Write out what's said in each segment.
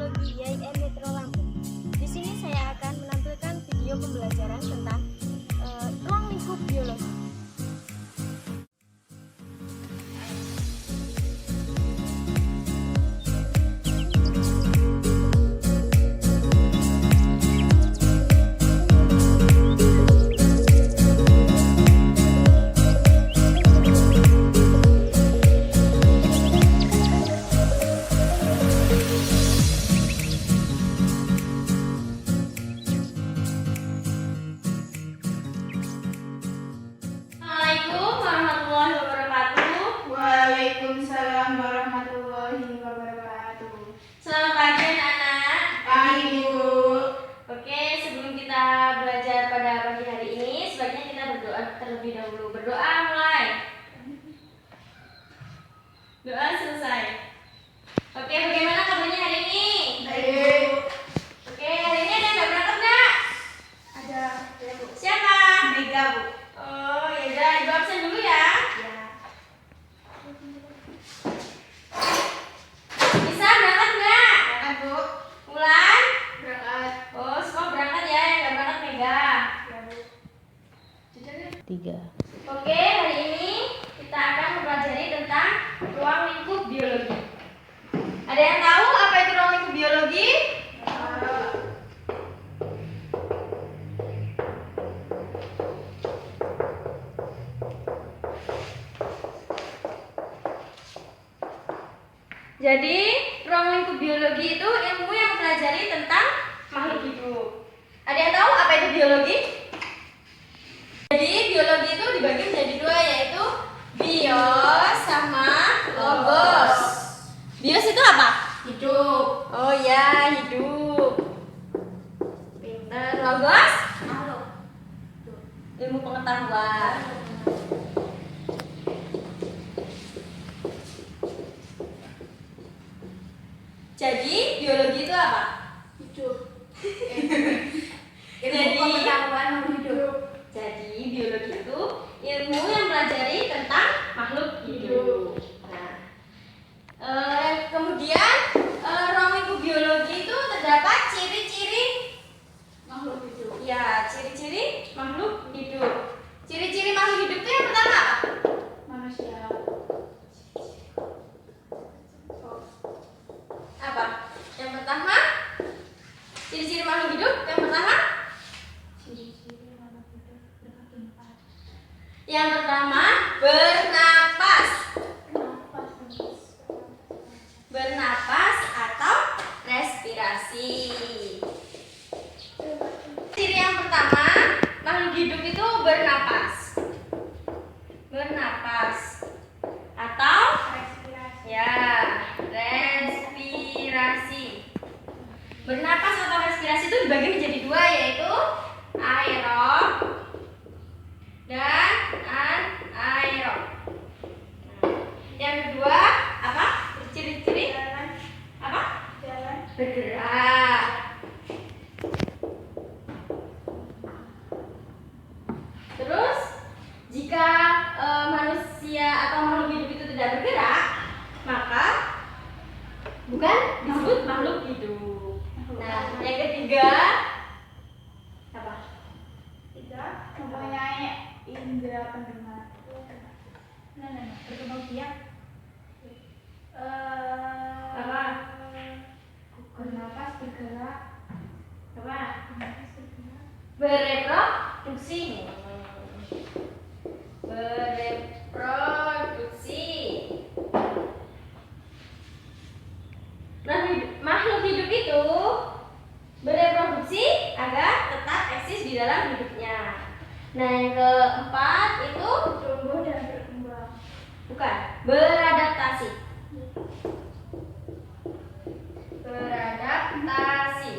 Biologi YIM Metro Lampung. Di sini saya akan menampilkan video pembelajaran tentang ruang lingkup biologi. Waalaikumsalam warahmatullahi wabarakatuh. Selamat pagi anak-anak. Pagi Bu. Oke, sebelum kita belajar pada pagi hari ini, sebaiknya kita berdoa terlebih dahulu. Berdoa mulai. Doa selesai. Oke, bagaimana kabarnya hari ini? Baik. Oke, hari ini ada yang nggak berangkat nggak? Ada ya Bu. Siapa? Mega Bu. Oh, ya udah, ibu absen dulu ya. Ya. Bisa berangkat nggak? Berangkat Bu. Mulan? Berangkat. Oh, semua berangkat ya, yang nggak berangkat Mega. Ya Bu. Jujur. 3. Oke, hari ini kita akan mempelajari tentang ruang lingkup biologi. Ada yang tahu apa itu ruang lingkup biologi? Jadi, ruang lingkup biologi itu ilmu yang mempelajari tentang makhluk hidup. Ada yang tahu apa itu biologi? Jadi, biologi itu dibagi menjadi dua, yaitu bios sama logos. Bios itu apa? Hidup. Oh ya, hidup. Pintar. Logos? Makhluk. Ilmu pengetahuan. Jadi, biologi itu apa? Hidup. Jadi, pengetahuan hidup. Jadi, biologi itu ilmu yang mempelajari tentang makhluk hidup. Nah, kemudian ruang lingkup biologi itu terdapat ciri-ciri Makhluk hidup. ya, ciri-ciri makhluk hidup. Ciri-ciri makhluk hidup itu yang pertama apa? Manusia. Apa? Yang pertama, ciri-ciri makhluk hidup yang pertama. Ciri-ciri makhluk hidup berkaki 4. Yang pertama, bernapas. Bernapas atau respirasi. Ciri yang pertama, makhluk hidup itu bernapas. Bernapas atau Respirasi. ya, respirasi. Bernapas atau respirasi itu dibagi menjadi dua, yaitu aerob dan anaerob. Yang kedua apa? Ciri-ciri Jalan. apa? Jalan. Bergerak. Terus jika manusia atau makhluk hidup itu tidak bergerak, maka bukan disebut makhluk hidup. Nah, yang ketiga apa? 3. Mempunyai indera pendengar. Berkembang biak. Apa? Bernapas, bergerak. Apa? Bernapas, bergerak. Bereproduksi. Bereproduksi. Makhluk hidup itu bereproduksi agar tetap eksis di dalam hidupnya. Nah, yang keempat itu Tumbuh dan berkembang. bukan, beradaptasi. Beradaptasi.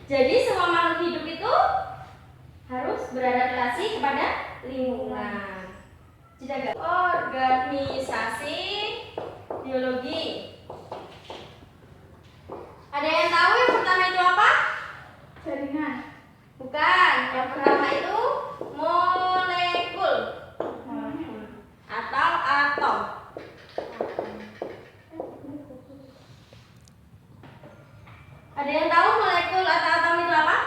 Jadi semua makhluk hidup itu harus beradaptasi kepada lingkungan. Jaga organisasi biologi. Ada yang tahu yang pertama itu apa? Jaringan. Bukan. Yang pertama itu molekul atau atom. Ada yang tahu molekul atau atom itu apa?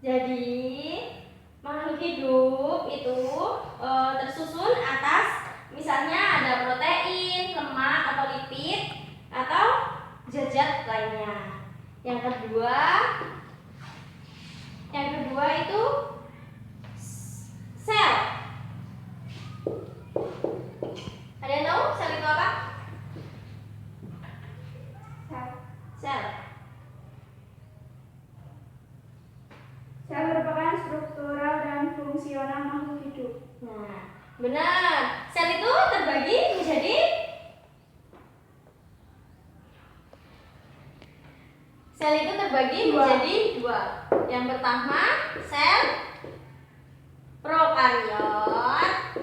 Jadi makhluk hidup itu tersusun atas, misalnya ada protein, lemak atau lipid atau zat-zat lainnya. Yang kedua itu sel. Ada yang tahu sel itu apa? Sel. Sel merupakan struktural dan fungsional makhluk hidup. Nah, benar. Sel itu terbagi menjadi dua. Yang pertama, sel prokariot.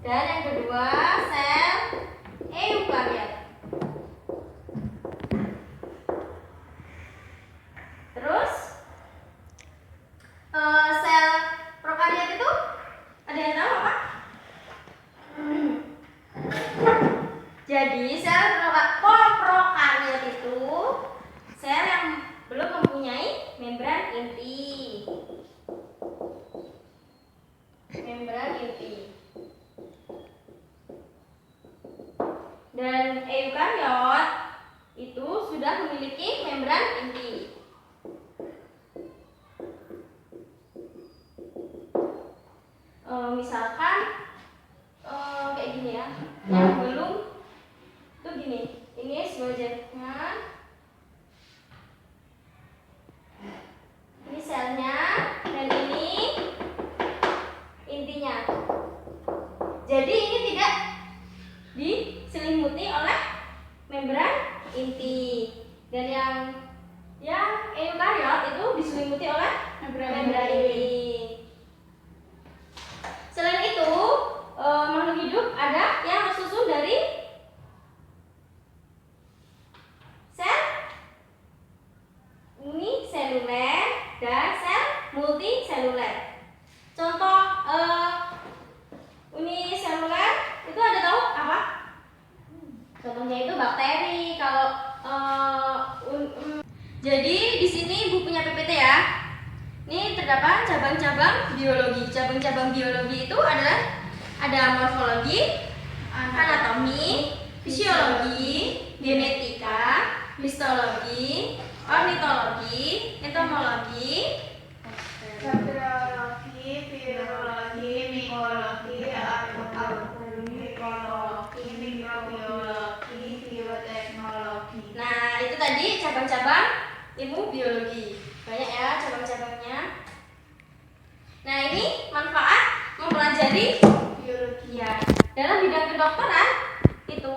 Dan yang kedua, sel eukariot. Terus sel prokariot itu ada yang tahu apa? Jadi sel prokariot itu sel yang belum mempunyai membran inti. Dan eukariot itu sudah memiliki membran inti. Misalkan kayak gini ya, yang belum tuh gini, ini zooidnya, ini selnya, dan ini intinya. Jadi ini tidak diselimuti oleh membran inti, dan yang eukariot itu diselimuti oleh membran inti. Selain itu, makhluk hidup ada yang tersusun dari sel uniseluler dan sel multiseluler. Contoh uniseluler itu ada tahu apa? Contohnya itu bakteri. Kalau jadi di sini Ibu punya PPT ya. Ini terdapat cabang-cabang biologi. Cabang-cabang biologi itu adalah ada morfologi, anatomi, fisiologi, genetika, histologi, ornitologi, entomologi, Bakteriologi, virologi, mikologi, ekologi, mikrobiologi, bioteknologi. Nah, itu tadi cabang-cabang ilmu biologi. Banyak ya cabang-cabangnya. Nah, ini manfaat mempelajari biologi ya. Dalam bidang kedokteran itu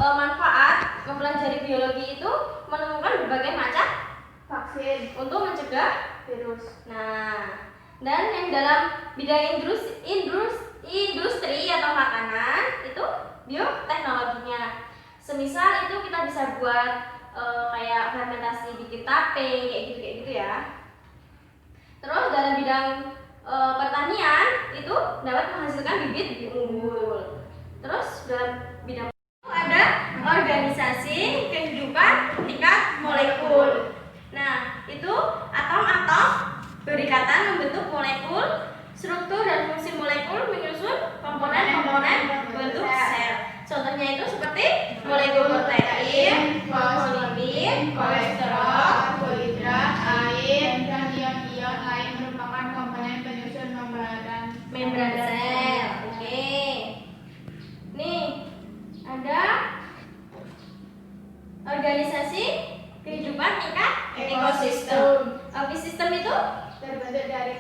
manfaat mempelajari biologi itu menemukan berbagai macam Vaksin, untuk mencegah virus. Nah, dan yang dalam bidang industri atau makanan itu bioteknologinya. Semisal itu kita bisa buat kayak fermentasi bikin tape kayak gitu ya. Terus dalam bidang pertanian itu dapat menghasilkan bibit unggul. Terus dalam bidang itu ada organisasi kehidupan tingkat molekul. Nah, itu atom-atom berikatan membentuk molekul, struktur dan fungsi molekul menyusun komponen-komponen bentuk sel. Contohnya itu seperti molekul protein, fosfolipid, kolesterol, karbohidrat, air, dan ion-ion lain merupakan komponen penyusun membran sel. Oke. Nih, ada organisasi kehidupan tingkat ekosistem. Ekosistem itu terbentuk dari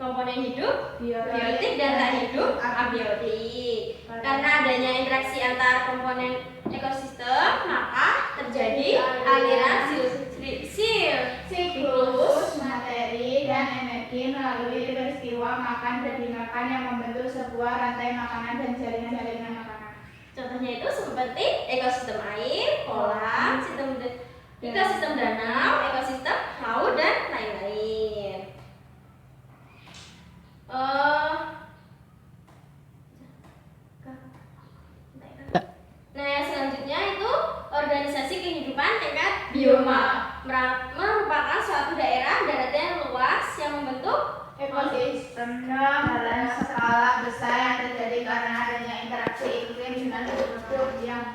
komponen hidup, biotik dan tak hidup, abiotik. Karena adanya interaksi antar komponen ekosistem, maka terjadi aliran siklus materi dan energi melalui peristiwa makan dan dimakan yang membentuk sebuah rantai makanan dan jaringan-jaringan makanan. Contohnya itu seperti ekosistem air, kolam, ekosistem danau, ekosistem laut dan lain-lain. karena adanya interaksi iklim dengan penduduk yang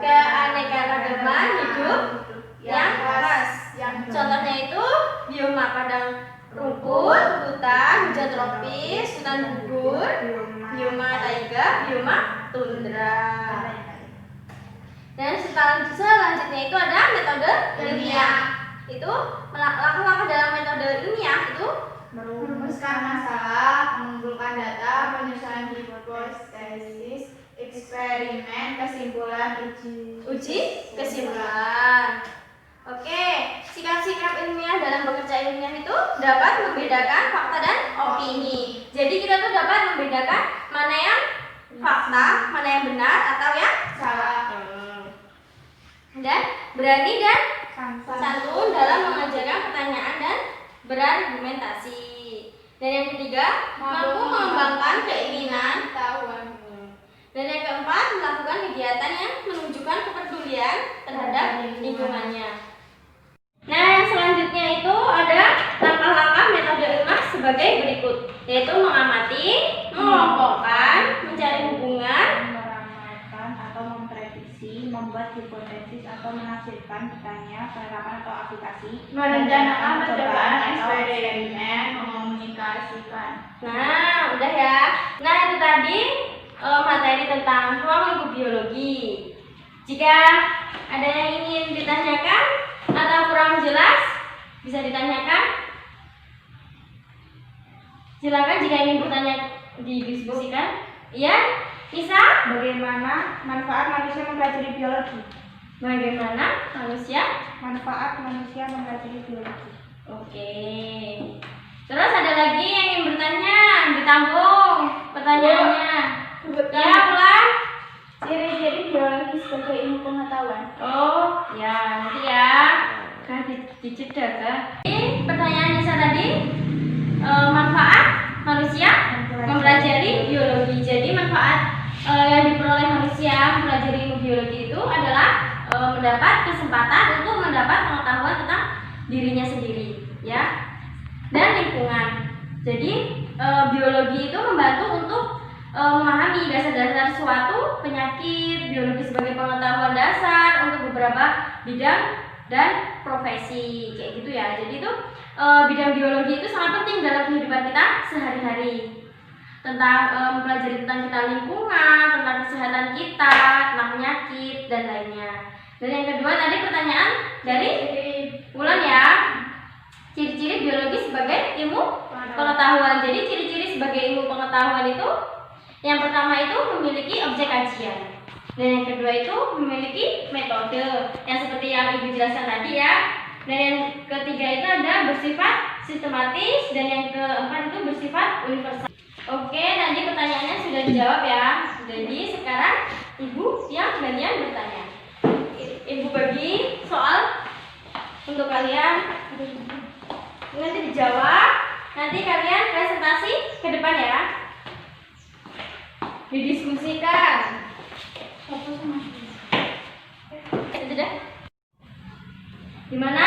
keanekaragaman hidup yang khas. yang Contohnya itu bioma padang rumput, hutan, hujan tropis, hutan gugur, bioma taiga, bioma tundra. Dan selanjutnya itu ada metode ilmiah. Itu langkah-langkah dalam metode ilmiah itu merumuskan masalah, mengumpulkan data, penyusunan hipotesis, eksperimen, kesimpulan, uji kesimpulan. Oke, sikap-sikap ilmiah dalam bekerja ilmiah itu dapat membedakan fakta dan opini. Jadi kita tuh dapat membedakan mana yang fakta, mana yang benar atau yang salah. Dan berani dan santun dalam mengajarkan pertanyaan dan berargumentasi. Dan yang ketiga, mampu mengembangkan keinginan Pengetahuan. Dan yang keempat, melakukan kegiatan yang menunjukkan kepedulian terhadap lingkungannya. Nah, yang selanjutnya itu ada langkah-langkah metode ilmiah sebagai berikut, yaitu mengamati, mengelompokkan, mencari hubungan, Meramalkan atau memprediksi, membuat hipotesis atau menafsirkan bertanya, penerapan atau aplikasi, merencanakan percobaan, eksperimen, mengomunikasikan. Nah, udah ya. Nah, itu tadi materi tentang ruang lingkup biologi. Jika ada yang ingin ditanyakan atau kurang jelas, bisa ditanyakan. Silakan jika ingin bertanya didiskusikan. Iya, Nisa? Bagaimana manfaat manusia mempelajari biologi? Bagaimana Manfaat manusia mempelajari biologi. Oke. Terus ada lagi yang ingin bertanya, ditampung pertanyaannya. Ya, ulang. Ciri-ciri biologi sebagai ilmu pengetahuan. Oh, ya, nanti ya. Kan diceda kan. Ini pertanyaan Nisa tadi, manfaat manusia mempelajari biologi. Jadi manfaat yang diperoleh manusia mempelajari ilmu biologi itu adalah mendapat kesempatan untuk mendapat pengetahuan tentang dirinya sendiri, ya, dan lingkungan. Jadi biologi itu membantu untuk memahami dasar-dasar suatu penyakit, biologi sebagai pengetahuan dasar untuk beberapa bidang dan profesi, kayak gitu ya. Jadi itu bidang biologi itu sangat penting dalam kehidupan kita sehari-hari. Tentang mempelajari tentang kita lingkungan, tentang kesehatan kita, tentang penyakit dan lainnya. Dan yang kedua tadi pertanyaan dari Wulan ya. Ciri-ciri biologi sebagai ilmu pengetahuan. Jadi ciri-ciri sebagai ilmu pengetahuan itu yang pertama itu memiliki objek kajian. Dan yang kedua itu memiliki metode yang seperti yang Ibu jelaskan tadi ya. Dan yang ketiga itu ada bersifat sistematis dan yang keempat itu bersifat universal. Oke, nanti pertanyaannya sudah dijawab ya. Jadi sekarang Ibu yang bagian bertanya. Ibu bagi soal untuk kalian nanti dijawab. Nanti kalian presentasi ke depan ya. Didiskusikan. Itu dah. Gimana?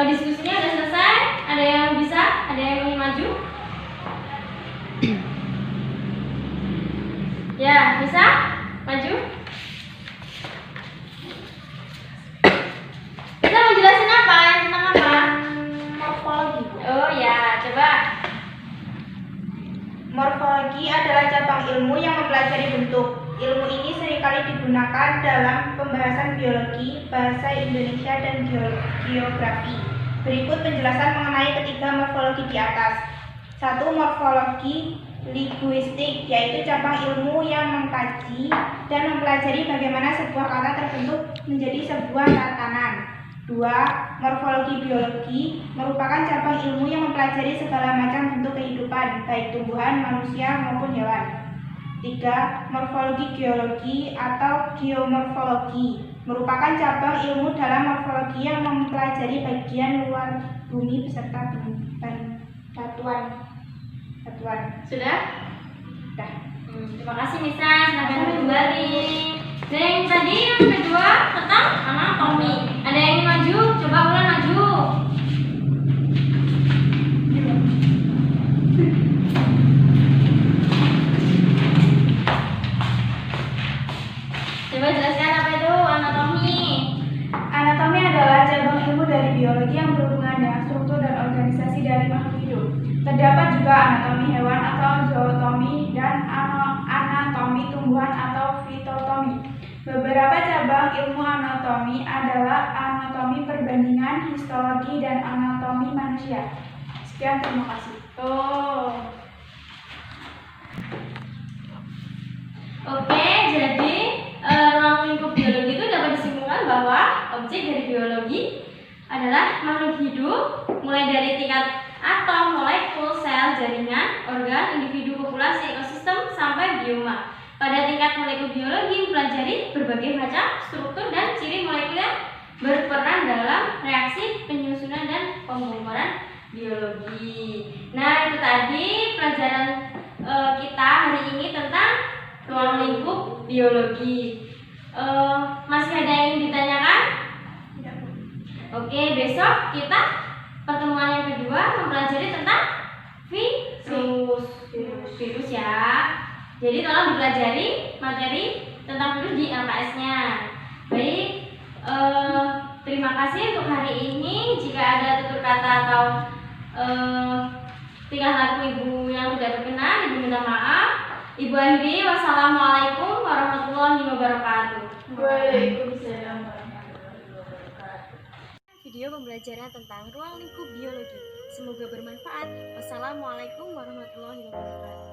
Diskusinya udah selesai? Ada yang bisa? Ada yang ingin maju? Ya, bisa? Maju? Kita mau jelasin apa? Yang tentang apa? Morfologi. Oh ya, coba. Morfologi adalah cabang ilmu yang mempelajari bentuk. Ilmu ini seringkali digunakan dalam pembahasan biologi, bahasa Indonesia, dan geografi. Berikut penjelasan mengenai ketiga morfologi di atas. 1. Morfologi linguistik, yaitu cabang ilmu yang mengkaji dan mempelajari bagaimana sebuah kata terbentuk menjadi sebuah tatanan. 2. Morfologi biologi merupakan cabang ilmu yang mempelajari segala macam bentuk kehidupan, baik tumbuhan, manusia, maupun hewan. 3. Morfologi geologi atau geomorfologi merupakan cabang ilmu dalam morfologi yang mempelajari bagian luar bumi beserta batuan. Sudah? Sudah. Terima kasih Nisa, silakan kembali. Dan yang tadi yang kedua tentang anatomi. Ada yang ingin maju? Coba Wulan maju. fitotomi. Beberapa cabang ilmu anatomi adalah anatomi perbandingan, histologi, dan anatomi manusia. Sekian, terima kasih. Oke, jadi ruang lingkup biologi itu dapat disimpulkan bahwa objek dari biologi adalah makhluk hidup, mulai dari tingkat atom, molekul, sel, jaringan, organ, individu, populasi, ekosistem, sampai bioma. Pada tingkat molekul biologi mempelajari berbagai macam struktur dan ciri molekul yang berperan dalam reaksi penyusunan dan pembongkaran biologi. Nah, itu tadi pelajaran kita hari ini tentang ruang lingkup biologi. Masih ada yang ingin ditanyakan? Oke, besok kita pertemuan yang kedua mempelajari tentang virus ya. Jadi tolong dipelajari materi tentang virus di LKS-nya. Baik, terima kasih untuk hari ini. Jika ada tutur kata atau tingkah laku ibu yang tidak berkenan, ibu minta maaf. Ibu akhiri, wassalamualaikum warahmatullahi wabarakatuh. Waalaikumsalam. Video pembelajaran tentang ruang lingkup biologi. Semoga bermanfaat. Wassalamualaikum warahmatullahi wabarakatuh.